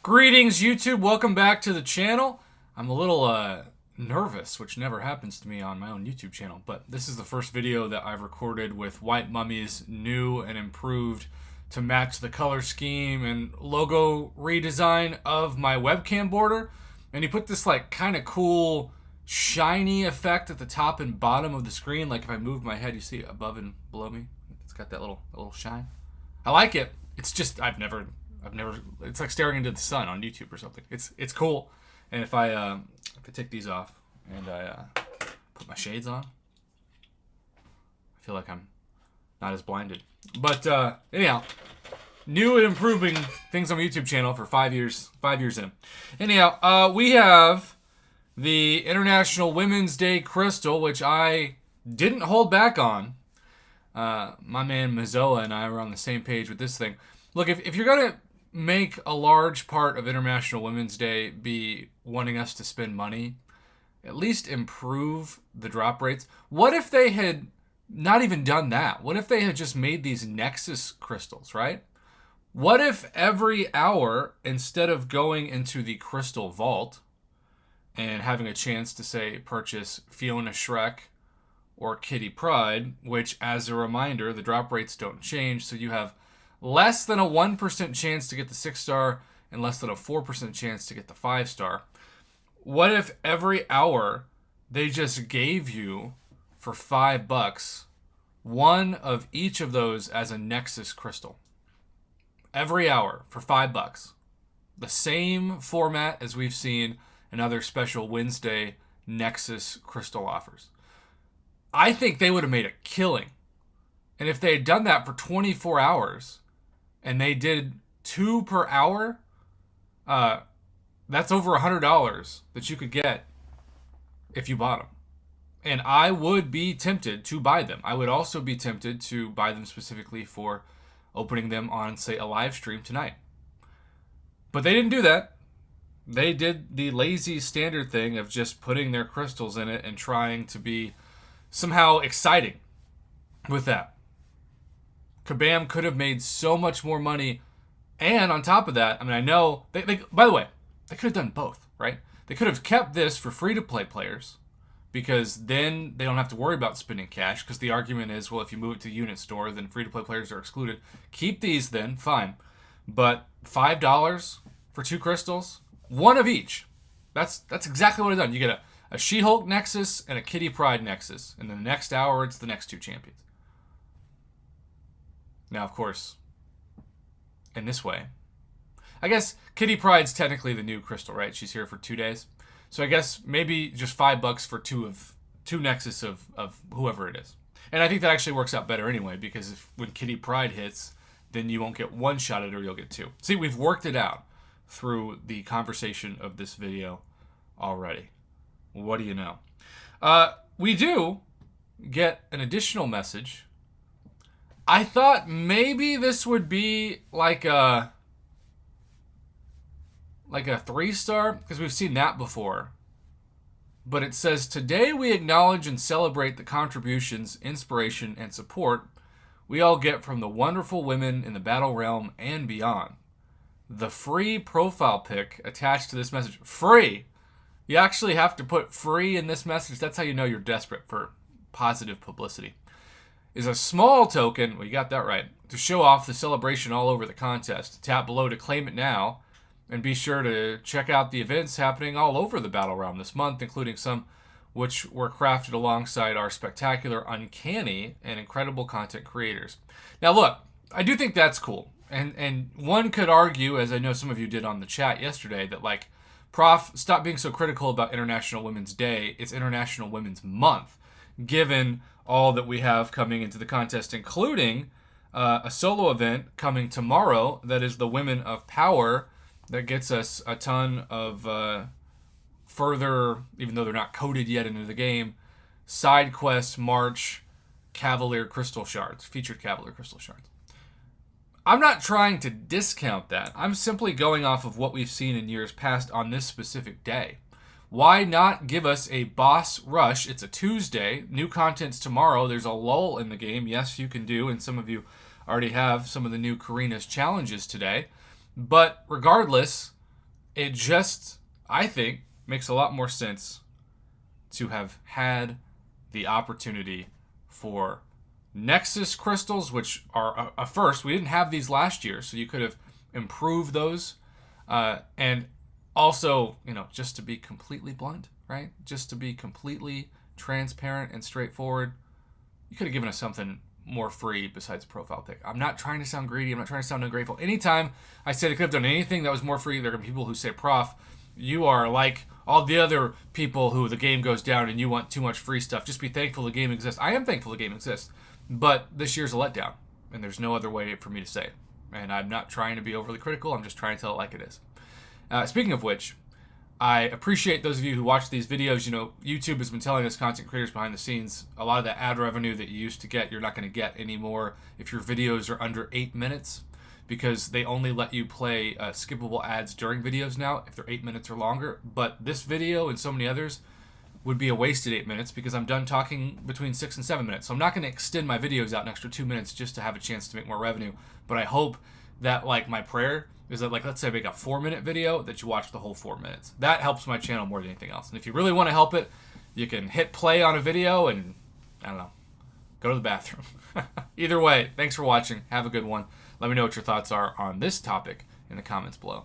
Greetings, YouTube. Welcome back to the channel. I'm a little nervous, which never happens to me on my own YouTube channel, but this is the first video that I've recorded with White Mummy's new and improved to match the color scheme and logo redesign of my webcam border. And he put this like kind of cool shiny effect at the top and bottom of the screen. Like if I move my head, you see above and below me. It's got that little shine. I like it. It's just I've never. It's like staring into the sun on YouTube or something. It's cool. And if I take these off and I put my shades on, I feel like I'm not as blinded. But anyhow, new and improving things on my YouTube channel for 5 years. 5 years in. Anyhow, we have the International Women's Day crystal, which I didn't hold back on. My man Mazoa and I were on the same page with this thing. Look, if you're gonna make a large part of International Women's Day be wanting us to spend money, at least improve the drop rates. What if they had not even done that? What if they had just made these Nexus crystals, right? What if every hour, instead of going into the crystal vault and having a chance to, say, purchase Fiona Shrek or Kitty Pryde, which, as a reminder, the drop rates don't change, so you have less than a 1% chance to get the 6-star and less than a 4% chance to get the 5-star. What if every hour they just gave you, for $5, one of each of those as a Nexus crystal? Every hour for $5. The same format as we've seen in other special Wednesday Nexus crystal offers. I think they would have made a killing. And if they had done that for 24 hours, and they did 2 per hour, that's over $100 that you could get if you bought them. And I would be tempted to buy them. I would also be tempted to buy them specifically for opening them on, say, a live stream tonight. But they didn't do that. They did the lazy standard thing of just putting their crystals in it and trying to be somehow exciting with that. Kabam could have made so much more money. And on top of that, I mean, I know, they by the way, they could have done both, right? They could have kept this for free-to-play players, because then they don't have to worry about spending cash, because the argument is, well, if you move it to unit store, then free-to-play players are excluded. Keep these then, fine. But $5 for 2 crystals, one of each. That's exactly what I've done. You get a She-Hulk Nexus and a Kitty Pryde Nexus. And then the next hour, it's the next 2 champions. Now, of course, in this way, I guess Kitty Pryde's technically the new crystal, right? She's here for 2 days. So I guess maybe just $5 for two Nexus of whoever it is. And I think that actually works out better anyway, because when Kitty Pryde hits, then you won't get 1 shot at her, you'll get 2. See, we've worked it out through the conversation of this video already. What do you know? We do get an additional message. I thought maybe this would be like a 3-star, because we've seen that before. But it says, today we acknowledge and celebrate the contributions, inspiration, and support we all get from the wonderful women in the battle realm and beyond. The free profile pic attached to this message. Free! You actually have to put free in this message. That's how you know you're desperate for positive publicity. Is a small token, well, you got that right, to show off the celebration all over the contest. Tap below to claim it now, and be sure to check out the events happening all over the Battle Realm this month, including some which were crafted alongside our spectacular, uncanny, and incredible content creators. Now look, I do think that's cool. And one could argue, as I know some of you did on the chat yesterday, that like, Prof, stop being so critical about International Women's Day. It's International Women's Month, given all that we have coming into the contest, including a solo event coming tomorrow that is the Women of Power, that gets us a ton of further, even though they're not coded yet into the game, side quest March Cavalier Crystal Shards, featured Cavalier Crystal Shards. I'm not trying to discount that. I'm simply going off of what we've seen in years past on this specific day. Why not give us a boss rush? It's a Tuesday. New content's tomorrow. There's a lull in the game. Yes, you can do, and some of you already have some of the new Karina's challenges today. But regardless, it just, I think, makes a lot more sense to have had the opportunity for Nexus crystals, which are a first. We didn't have these last year, so you could have improved those. And also, just to be completely blunt, right? Just to be completely transparent and straightforward, you could have given us something more free besides a profile pic. I'm not trying to sound greedy. I'm not trying to sound ungrateful. Anytime I say they could have done anything that was more free, there are people who say, Prof, you are like all the other people who the game goes down and you want too much free stuff. Just be thankful the game exists. I am thankful the game exists. But this year's a letdown, and there's no other way for me to say it. And I'm not trying to be overly critical. I'm just trying to tell it like it is. Speaking of which, I appreciate those of you who watch these videos. YouTube has been telling us content creators behind the scenes, a lot of the ad revenue that you used to get, you're not going to get anymore if your videos are under 8 minutes, because they only let you play skippable ads during videos now if they're 8 minutes or longer. But this video and so many others would be a wasted 8 minutes because I'm done talking between 6 and 7 minutes. So I'm not going to extend my videos out an extra 2 minutes just to have a chance to make more revenue. But I hope that, my prayer is that, let's say I make a 4-minute video, that you watch the whole 4 minutes. That helps my channel more than anything else. And if you really want to help it, you can hit play on a video and, I don't know, go to the bathroom. Either way, thanks for watching. Have a good one. Let me know what your thoughts are on this topic in the comments below.